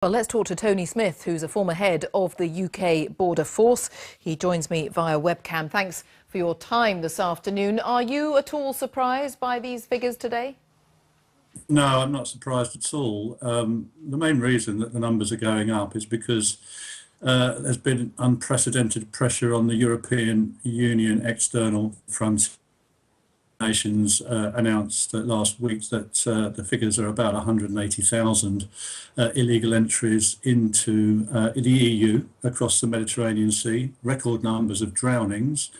Well, let's talk to Tony Smith, who's a former head of the UK Border Force. He joins me via webcam. Thanks for your time this afternoon. Are you at all surprised by these figures today? No, I'm not surprised at all. The main reason that the numbers are going up is because there's been unprecedented pressure on the European Union external front. Nations announced last week that the figures are about 180,000 illegal entries into the EU across the Mediterranean Sea, record numbers of drownings.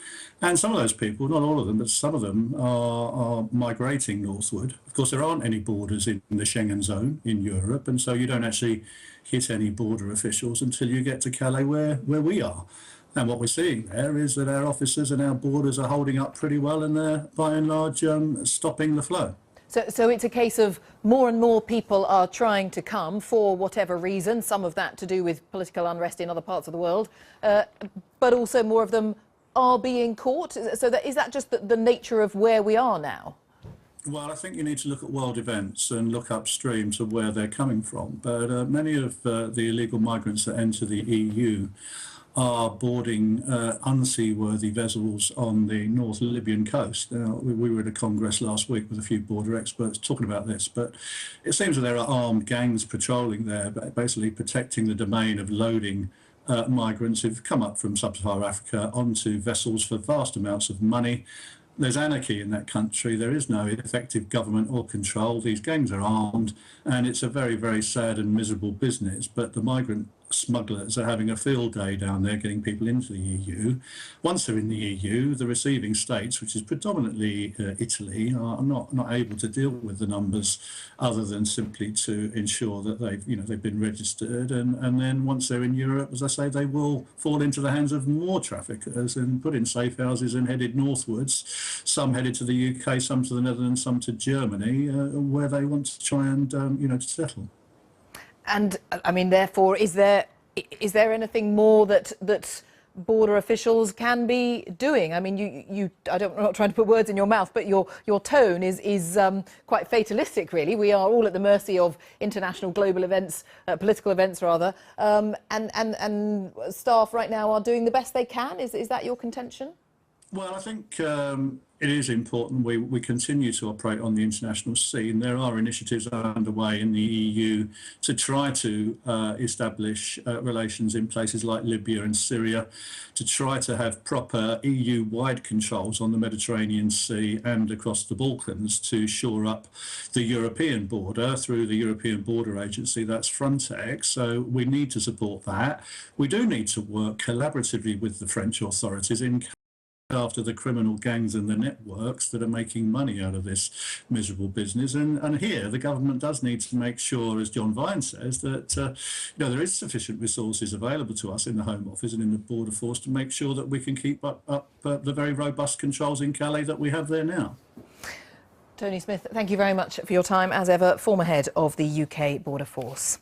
And some of those people, not all of them, but some of them are migrating northward. Of course, there aren't any borders in the Schengen zone in Europe, and so you don't actually hit any border officials until you get to Calais, where we are. And what we're seeing there is that our officers and our borders are holding up pretty well, and they're by and large stopping the flow. So it's a case of more and more people are trying to come for whatever reason, some of that to do with political unrest in other parts of the world, but also more of them are being caught. So is that just the nature of where we are now? Well, I think you need to look at world events and look upstream to where they're coming from. But many of the illegal migrants that enter the EU are boarding unseaworthy vessels on the North Libyan coast. Now, we were at a congress last week with a few border experts talking about this, but it seems that there are armed gangs patrolling there, basically protecting the domain of loading migrants who've come up from sub-Saharan Africa onto vessels for vast amounts of money. There's anarchy in that country. There is no effective government or control. These gangs are armed, and it's a very, very sad and miserable business. But the migrant smugglers are having a field day down there getting people into the EU. Once they're in the EU, the receiving states, which is predominantly Italy, are not able to deal with the numbers other than simply to ensure that they've been registered. And then once they're in Europe, as I say, they will fall into the hands of more traffickers and put in safe houses and headed northwards. Some headed to the UK, some to the Netherlands, some to Germany, where they want to try and to settle. And I mean, therefore, is there anything more that border officials can be doing? I mean, I'm not trying to put words in your mouth, but your tone is quite fatalistic, really. We are all at the mercy of international, global events, political events rather, and staff right now are doing the best they can. Is that your contention? Well, I think it is important we continue to operate on the international scene. There are initiatives underway in the EU to try to establish relations in places like Libya and Syria, to try to have proper EU-wide controls on the Mediterranean Sea and across the Balkans to shore up the European border through the European Border Agency, that's Frontex. So we need to support that. We do need to work collaboratively with the French authorities in after the criminal gangs and the networks that are making money out of this miserable business. And here the government does need to make sure, as John Vine says, that there is sufficient resources available to us in the Home Office and in the Border Force to make sure that we can keep up the very robust controls in Calais that we have there now. Tony Smith, thank you very much for your time, as ever, former head of the UK Border Force.